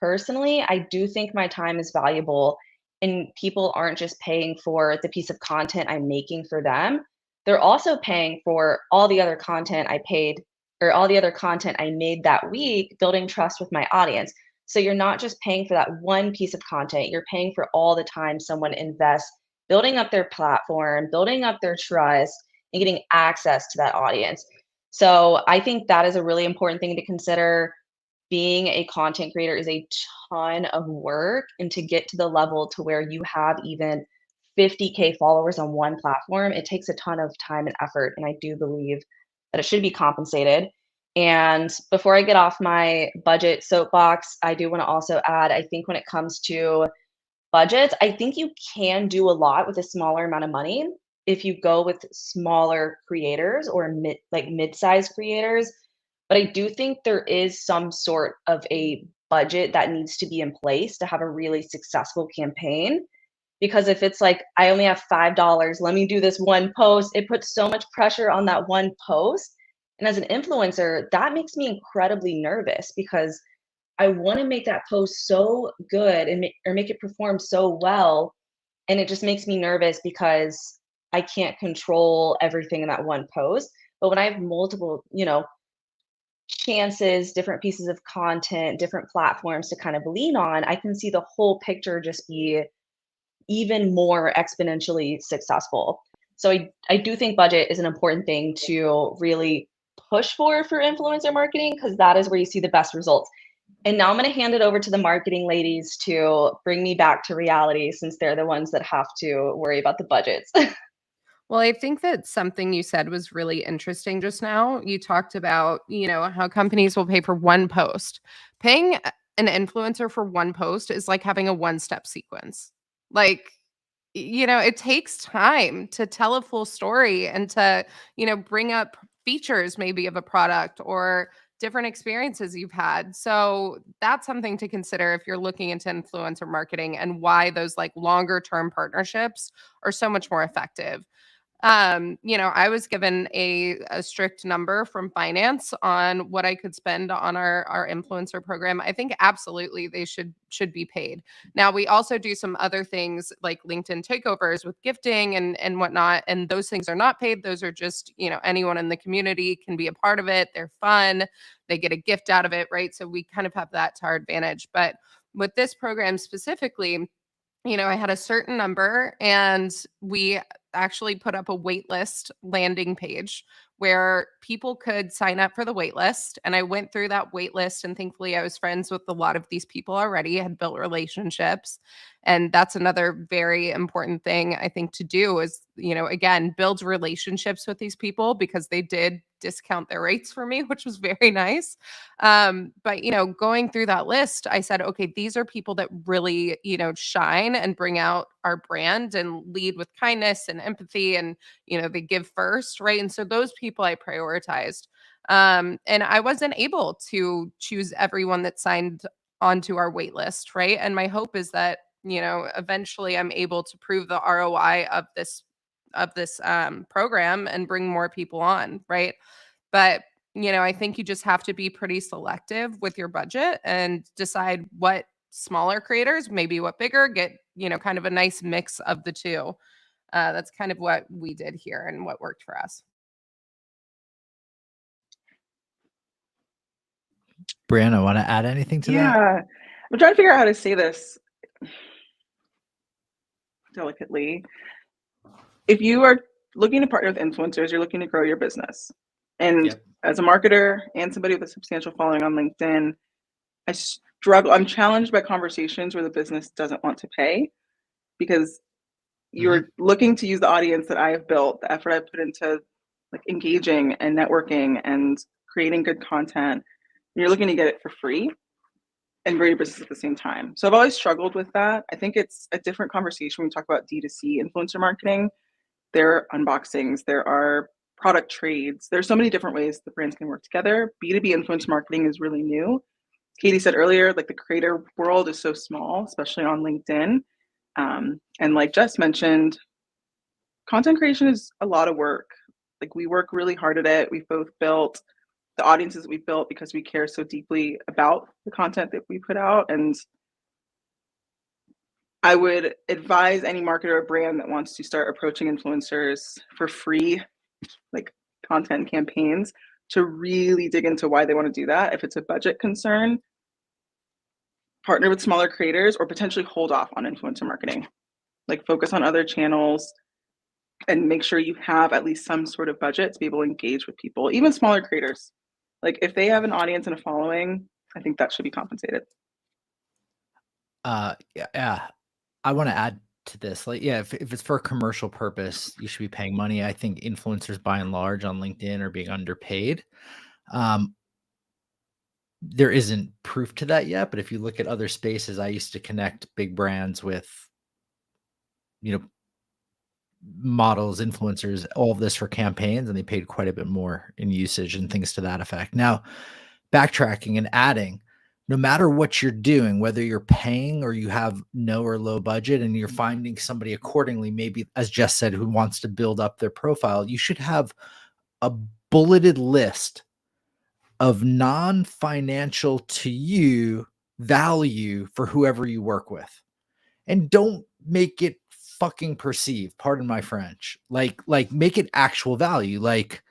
personally, I do think my time is valuable and people aren't just paying for the piece of content I'm making for them. They're also paying for all the other content I paid or all the other content I made that week, building trust with my audience. So you're not just paying for that one piece of content, you're paying for all the time someone invests building up their platform, building up their trust, and getting access to that audience. So I think that is a really important thing to consider. Being a content creator is a ton of work, and to get to the level to where you have even 50K followers on one platform, it takes a ton of time and effort, and I do believe that it should be compensated. And before I get off my budget soapbox, I do want to also add, I think when it comes to budgets, I think you can do a lot with a smaller amount of money if you go with smaller creators or mid-sized creators. But I do think there is some sort of a budget that needs to be in place to have a really successful campaign. Because if it's like, I only have $5, let me do this one post, it puts so much pressure on that one post. And as an influencer, that makes me incredibly nervous because I want to make that post so good and make it perform so well. And it just makes me nervous because I can't control everything in that one post. But when I have multiple, chances, different pieces of content, different platforms to kind of lean on, I can see the whole picture just be even more exponentially successful. So I do think budget is an important thing to really push for influencer marketing because that is where you see the best results. And now I'm going to hand it over to the marketing ladies to bring me back to reality since they're the ones that have to worry about the budgets. Well, I think that something you said was really interesting just now. You talked about, how companies will pay for one post. Paying an influencer for one post is like having a one-step sequence. Like, it takes time to tell a full story and to, bring up features maybe of a product or different experiences you've had. So that's something to consider if you're looking into influencer marketing and why those like longer term partnerships are so much more effective. I was given a strict number from finance on what I could spend on our influencer program. I think absolutely they should be paid. Now we also do some other things like LinkedIn takeovers with gifting and whatnot, and those things are not paid. Those are just, anyone in the community can be a part of it. They're fun. They get a gift out of it, right? So we kind of have that to our advantage. But with this program specifically, I had a certain number and we actually put up a wait list landing page where people could sign up for the wait list. And I went through that wait list and thankfully I was friends with a lot of these people already, had built relationships. And that's another very important thing I think to do is, again, build relationships with these people because they did discount their rates for me, which was very nice. But going through that list, I said, okay, these are people that really, shine and bring out our brand and lead with kindness and empathy and, they give first, right? And so those people I prioritized. And I wasn't able to choose everyone that signed onto our wait list, right? And my hope is that, eventually I'm able to prove the ROI of this program and bring more people on, right? But, I think you just have to be pretty selective with your budget and decide what smaller creators, maybe what bigger, get, kind of a nice mix of the two. That's kind of what we did here and what worked for us. Brianna, want to add anything to that? Yeah, I'm trying to figure out how to say this delicately. If you are looking to partner with influencers, you're looking to grow your business. And Yep. as a marketer and somebody with a substantial following on LinkedIn, I'm challenged by conversations where the business doesn't want to pay, because you're looking to use the audience that I have built, the effort I've put into like engaging and networking and creating good content. And you're looking to get it for free and grow your business at the same time. So I've always struggled with that. I think it's a different conversation when we talk about D2C influencer marketing. There are unboxings, there are product trades. There's so many different ways the brands can work together. B2B influencer marketing is really new. Katie said earlier, like the creator world is so small, especially on LinkedIn. And like Jess mentioned, content creation is a lot of work. Like we work really hard at it. We've both built the audiences that we built because we care so deeply about the content that we put out. And I would advise any marketer or brand that wants to start approaching influencers for free, like content campaigns, to really dig into why they want to do that. If it's a budget concern, partner with smaller creators or potentially hold off on influencer marketing. Like focus on other channels and make sure you have at least some sort of budget to be able to engage with people, even smaller creators. Like if they have an audience and a following, I think that should be compensated. Yeah. I want to add to this. Like, yeah, if it's for a commercial purpose, you should be paying money. I think influencers by and large on LinkedIn are being underpaid. There isn't proof to that yet, but if you look at other spaces, I used to connect big brands with, models, influencers, all of this for campaigns, and they paid quite a bit more in usage and things to that effect. Now, backtracking and adding, no matter what you're doing, whether you're paying or you have no or low budget and you're finding somebody accordingly, maybe as Jess said, who wants to build up their profile, you should have a bulleted list of non-financial to you value for whoever you work with. And don't make it fucking perceive, pardon my French, like make it actual value. Like,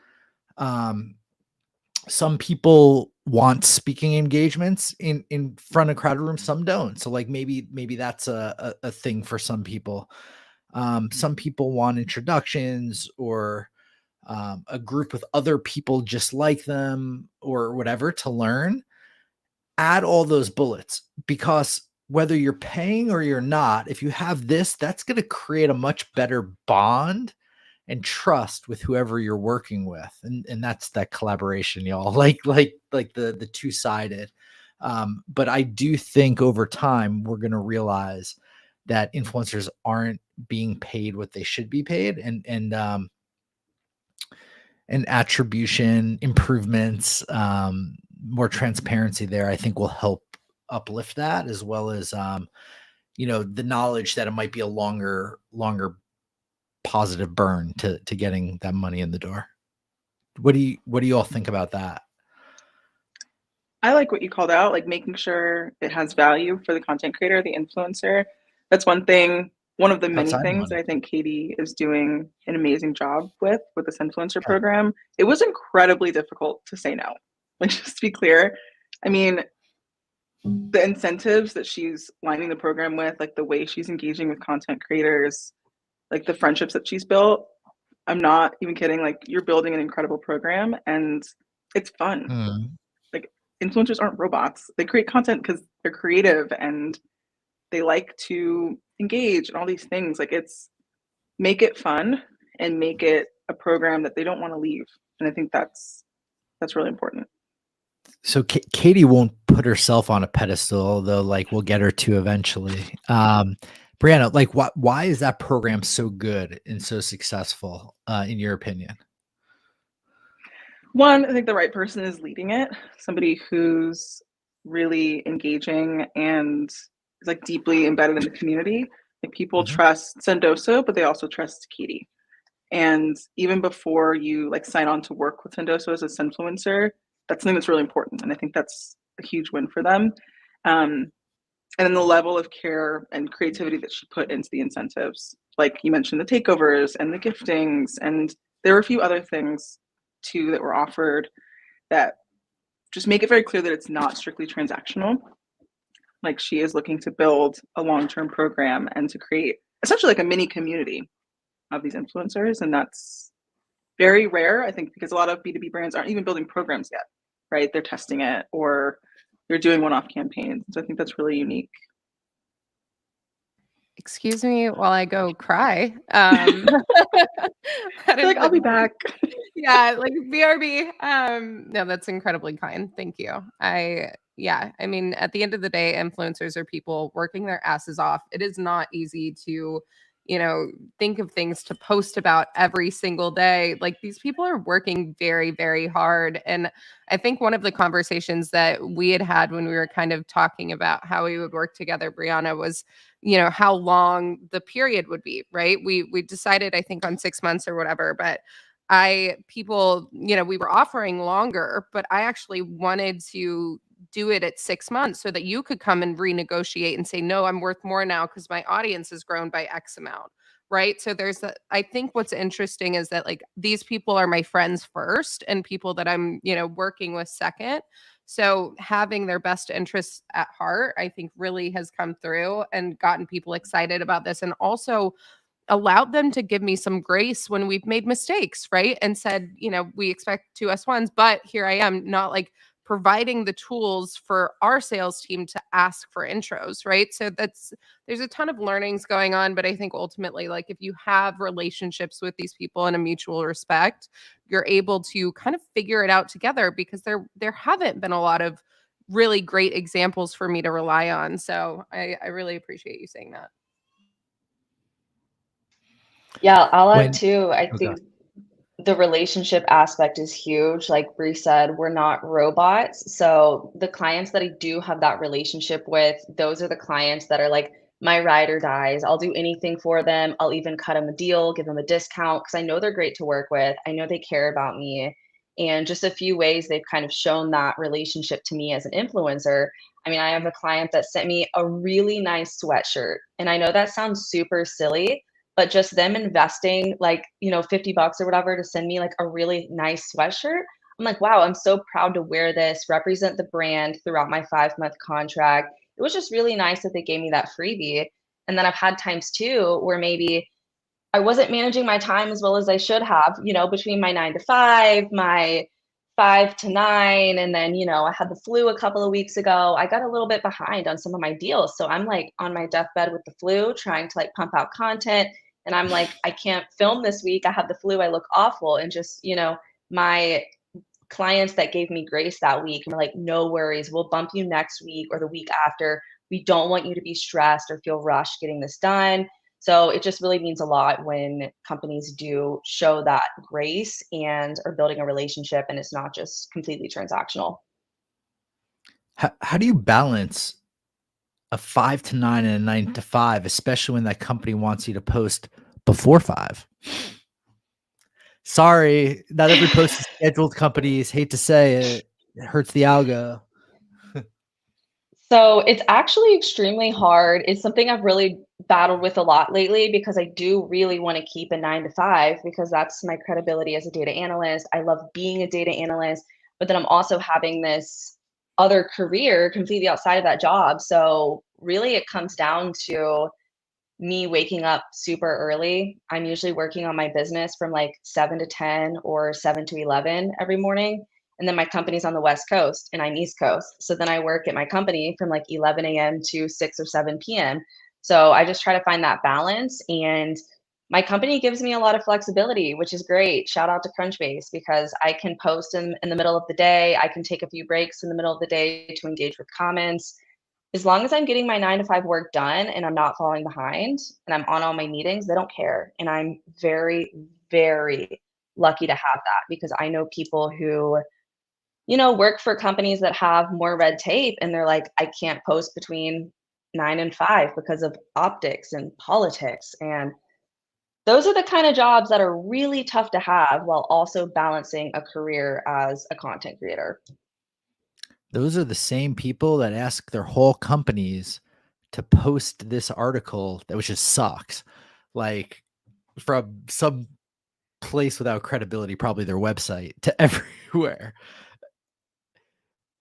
some people want speaking engagements in front of crowded rooms, some don't. So like maybe that's a thing for some people. Some people want introductions or a group with other people just like them or whatever to learn. Add all those bullets, because whether you're paying or you're not, if you have this, that's going to create a much better bond and trust with whoever you're working with. And that's that collaboration, y'all, like the two-sided. But I do think over time, we're going to realize that influencers aren't being paid what they should be paid, and attribution improvements, more transparency there, I think will help uplift that, as well as, the knowledge that it might be a longer positive burn to getting that money in the door. What do you all think about that? I like what you called out, like making sure it has value for the content creator, the influencer. That's one of the many Outside of things that money. I think Katie is doing an amazing job with this influencer program. It was incredibly difficult to say no. Like, just to be clear, I mean, the incentives that she's lining the program with, like the way she's engaging with content creators, like the friendships that she's built, I'm not even kidding. Like, you're building an incredible program and it's fun. Like, influencers aren't robots. They create content because they're creative and they like to engage and all these things. Like, make it fun and make it a program that they don't want to leave. And I think that's really important. So Katie won't put herself on a pedestal, though. Like, we'll get her to eventually. Brianna, like, why is that program so good and so successful, in your opinion? One, I think the right person is leading it. Somebody who's really engaging and is like deeply embedded in the community. Like people Mhm. trust Sendoso, but they also trust Katie. And even before you like sign on to work with Sendoso as a influencer, that's something that's really important. And I think that's a huge win for them. And then the level of care and creativity that she put into the incentives, like you mentioned, the takeovers and the giftings, and there were a few other things too that were offered that just make it very clear that it's not strictly transactional. Like she is looking to build a long-term program and to create essentially like a mini community of these influencers. And that's very rare, I think, because a lot of B2B brands aren't even building programs yet, right? They're testing it or they're doing one-off campaigns. So I think that's really unique. Excuse me while I go cry. That is Like, I'll be back. yeah, like BRB. No, that's incredibly kind. Thank you. I mean, at the end of the day, influencers are people working their asses off. It is not easy to, think of things to post about every single day. Like these people are working very, very hard. And I think one of the conversations that we had when we were kind of talking about how we would work together, Brianna, was, how long the period would be, right? We decided, I think, on 6 months or whatever, but people, we were offering longer, but I actually wanted to do it at 6 months so that you could come and renegotiate and say, no, I'm worth more now because my audience has grown by X amount. Right. So I think what's interesting is that like these people are my friends first and people that I'm, working with second. So having their best interests at heart, I think really has come through and gotten people excited about this. And also allowed them to give me some grace when we've made mistakes, right? And said, we expect 2S1s, but here I am, not like providing the tools for our sales team to ask for intros, right? So there's a ton of learnings going on, but I think ultimately, like if you have relationships with these people in a mutual respect, you're able to kind of figure it out together because there haven't been a lot of really great examples for me to rely on. So I really appreciate you saying that. Yeah, I'll add When too. I okay. think the relationship aspect is huge. Like Bree said, we're not robots. So the clients that I do have that relationship with, those are the clients that are like my ride or dies. I'll do anything for them. I'll even cut them a deal, give them a discount because I know they're great to work with. I know they care about me. And just a few ways they've kind of shown that relationship to me as an influencer. I mean, I have a client that sent me a really nice sweatshirt. And I know that sounds super silly, but just them investing like, $50 or whatever to send me like a really nice sweatshirt. I'm like, wow, I'm so proud to wear this, represent the brand throughout my 5-month contract. It was just really nice that they gave me that freebie. And then I've had times too where maybe I wasn't managing my time as well as I should have, between my 9 to 5, my 5 to 9, and then, I had the flu a couple of weeks ago. I got a little bit behind on some of my deals. So I'm like on my deathbed with the flu, trying to like pump out content. And I'm like, I can't film this week. I have the flu. I look awful. And just, my clients that gave me grace that week were like, no worries. We'll bump you next week or the week after. We don't want you to be stressed or feel rushed getting this done. So it just really means a lot when companies do show that grace and are building a relationship and it's not just completely transactional. How do you balance a 5 to 9 and a 9 to 5, especially when that company wants you to post before 5? Sorry, not every post is scheduled. Companies hate to say it, it hurts the algo. So it's actually extremely hard. It's something I've really battled with a lot lately because I do really want to keep a 9 to 5 because that's my credibility as a data analyst. I love being a data analyst, but then I'm also having this other career completely outside of that job. So really it comes down to me waking up super early. I'm usually working on my business from like 7 to 10 or 7 to 11 every morning. And then my company's on the West Coast and I'm East Coast. So then I work at my company from like 11 a.m. to 6 or 7 p.m. So I just try to find that balance. And my company gives me a lot of flexibility, which is great. Shout out to Crunchbase because I can post in the middle of the day. I can take a few breaks in the middle of the day to engage with comments. As long as I'm getting my 9 to 5 work done and I'm not falling behind and I'm on all my meetings, they don't care. And I'm very, very lucky to have that because I know people who work for companies that have more red tape and they're like, I can't post between 9 and 5 because of optics and politics. And those are the kind of jobs that are really tough to have while also balancing a career as a content creator. Those are the same people that ask their whole companies to post this article that which just sucks, like from some place without credibility, probably their website, to everywhere.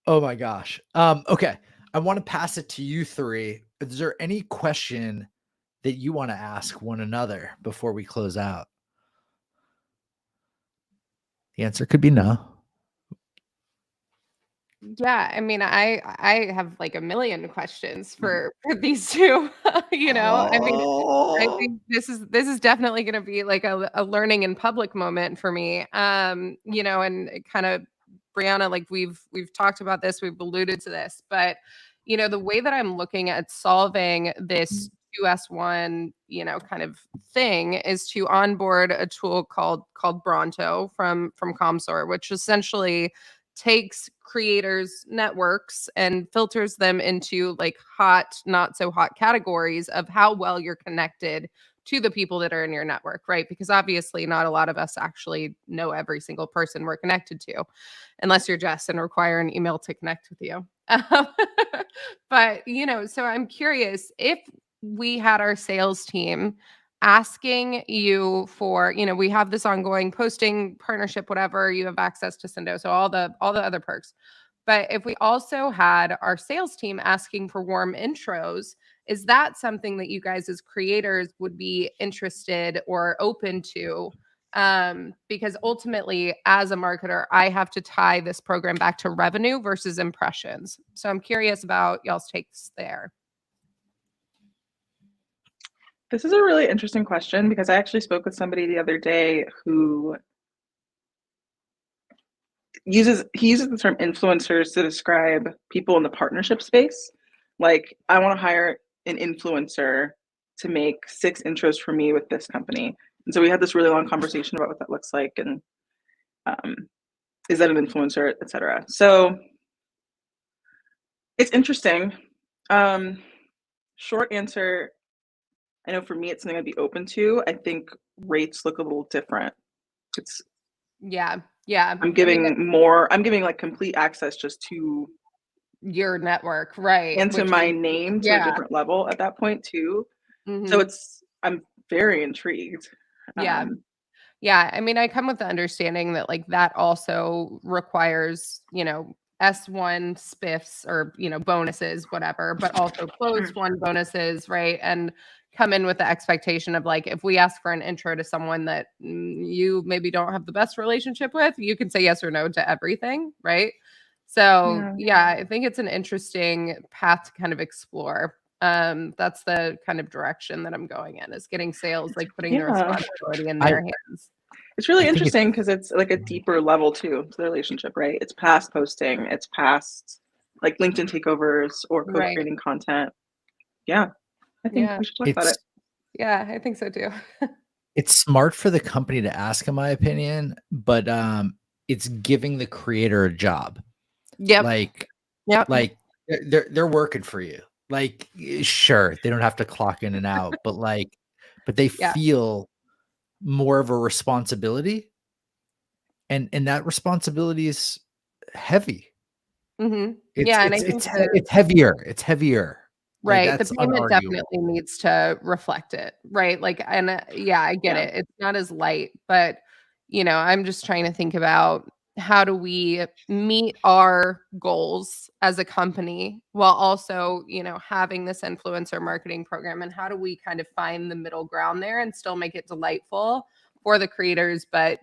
Oh my gosh. Okay. I want to pass it to you three. Is there any question that you want to ask one another before we close out? The answer could be no. Yeah, I mean, I have like a million questions for these two. I mean, I Oh. think this is definitely going to be like a learning in public moment for me. And kind of Brianna, like we've talked about this, we've alluded to this, but the way that I'm looking at solving this 2S1, kind of thing is to onboard a tool called Bronto from Comsor, which essentially takes creators networks and filters them into like hot, not so hot categories of how well you're connected to the people that are in your network, right? Because obviously not a lot of us actually know every single person we're connected to, unless you're Jess and require an email to connect with you. But so I'm curious if we had our sales team asking you for, we have this ongoing posting partnership, whatever, you have access to Sendo, so all the other perks. But if we also had our sales team asking for warm intros, is that something that you guys as creators would be interested or open to? Because ultimately, as a marketer, I have to tie this program back to revenue versus impressions. So I'm curious about y'all's takes there. This is a really interesting question because I actually spoke with somebody the other day who uses the term influencers to describe people in the partnership space. Like, I want to hire an influencer to make 6 intros for me with this company. And so we had this really long conversation about what that looks like and is that an influencer, etc. So it's interesting. Short answer, I know for me it's something I'd be open to. I think rates look a little different. It's Yeah. I'm giving like complete access just to Your network, right? and to Which my is name to a yeah. different level at that point too. So Mhm. I'm very intrigued. Yeah. Yeah, I mean, I come with the understanding that like that also requires, S1 spiffs or, bonuses, whatever, but also closed one bonuses, right? And come in with the expectation of like, if we ask for an intro to someone that you maybe don't have the best relationship with, you can say yes or no to everything, right? So yeah, I think it's an interesting path to kind of explore. That's the kind of direction that I'm going in, is getting sales, like putting the Yeah. responsibility in I their hands. It's really I think interesting because it's like a deeper level too to the relationship, right? It's past posting, it's past like LinkedIn takeovers or Right. co-creating content. Yeah, I think Yeah. we should talk about it. Yeah, I think so too. it's smart for the company to ask, in my opinion, but it's giving the creator a job. Yep. Like Yep. like they're working for you. Like, sure, they don't have to clock in and out, but they Yeah. feel more of a responsibility, and that responsibility is heavy. Mhm. It's Yeah, and I it's think it's he it's heavier. It's heavier. Like, right, the that's payment unarguable. definitely needs to reflect it, right? Like, and yeah, I get Yeah. it. It's not as light, but I'm just trying to think about how do we meet our goals as a company while also, having this influencer marketing program, and how do we kind of find the middle ground there and still make it delightful for the creators, but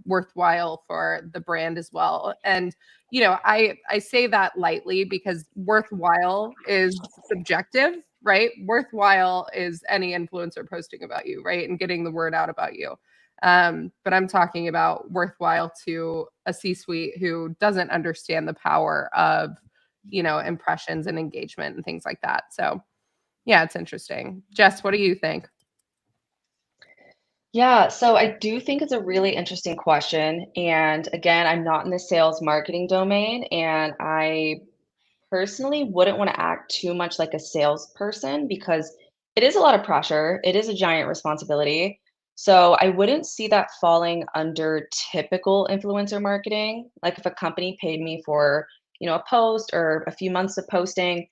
worthwhile for the brand as well. And I say that lightly because worthwhile is subjective, right? Worthwhile is any influencer posting about you, right? And getting the word out about you. But I'm talking about worthwhile to a C-suite who doesn't understand the power of, impressions and engagement and things like that. So yeah, it's interesting. Jess, what do you think? Yeah, so I do think it's a really interesting question. And again, I'm not in the sales marketing domain, and I personally wouldn't want to act too much like a salesperson because it is a lot of pressure. It is a giant responsibility. So I wouldn't see that falling under typical influencer marketing. Like if a company paid me for, a post or a few months of posting,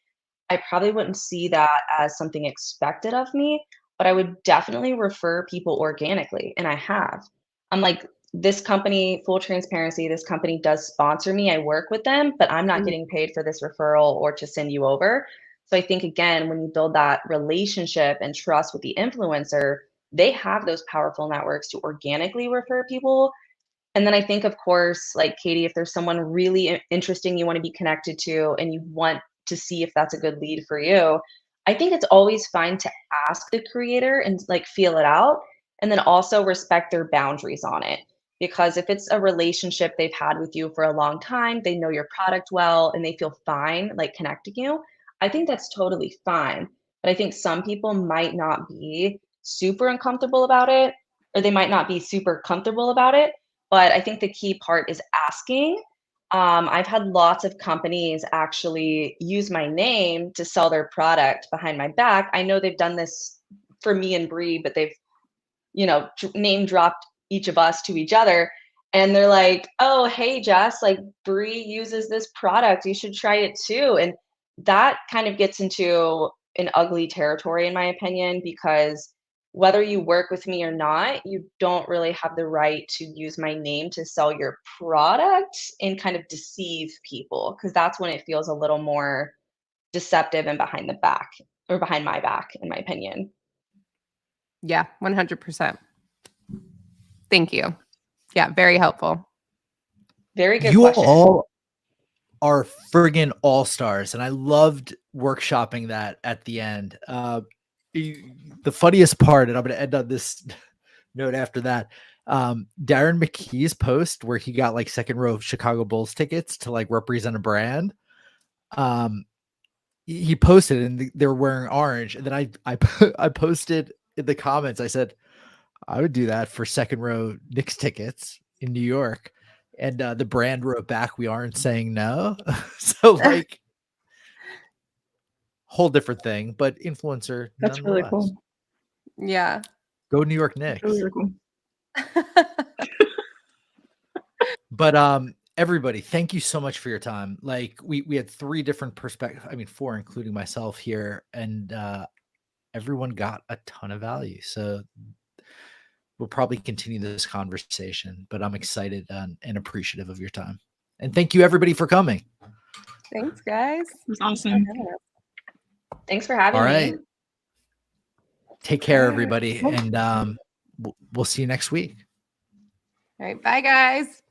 I probably wouldn't see that as something expected of me, but I would definitely refer people organically, and I have. I'm like, this company, full transparency, this company does sponsor me. I work with them, but I'm not Mhm. getting paid for this referral or to send you over. So I think, again, when you build that relationship and trust with the influencer, they have those powerful networks to organically refer people. And then I think, of course, like Katie, if there's someone really interesting you want to be connected to and you want to see if that's a good lead for you, I think it's always fine to ask the creator and like feel it out and then also respect their boundaries on it. Because if it's a relationship they've had with you for a long time, they know your product well and they feel fine like connecting you, I think that's totally fine. But I think some people might not be super uncomfortable about it, or they might not be super comfortable about it, but I think the key part is asking. I've had lots of companies actually use my name to sell their product behind my back. I know they've done this for me and Bree, but they've, name dropped each of us to each other. And they're like, oh, hey, Jess, like Bree uses this product. You should try it too. And that kind of gets into an ugly territory, in my opinion, because whether you work with me or not, you don't really have the right to use my name to sell your product and kind of deceive people, because that's when it feels a little more deceptive and behind the back or behind my back, in my opinion. Yeah, 100%. Thank you. Yeah, very helpful. Very good You question. all are friggin' all-stars, and I loved workshopping that at the end. The funniest part, and I'm going to end on this note after that. Darren McKee's post where he got like second row Chicago Bulls tickets to like represent a brand. He posted and they were wearing orange. And then I posted in the comments, I said, I would do that for second row Knicks tickets in New York. And the brand wrote back, we aren't saying no. So like whole different thing, but influencer That's really nonetheless. cool. Yeah. Go New York That's Knicks. really, really cool. But everybody, thank you so much for your time. Like we had 3 different perspectives, I mean 4 including myself here, and everyone got a ton of value. So we'll probably continue this conversation, but I'm excited and appreciative of your time. And thank you everybody for coming. Thanks, guys. It was awesome. Thanks for having All me. right. Take care, everybody, and we'll see you next week. All right. Bye, guys.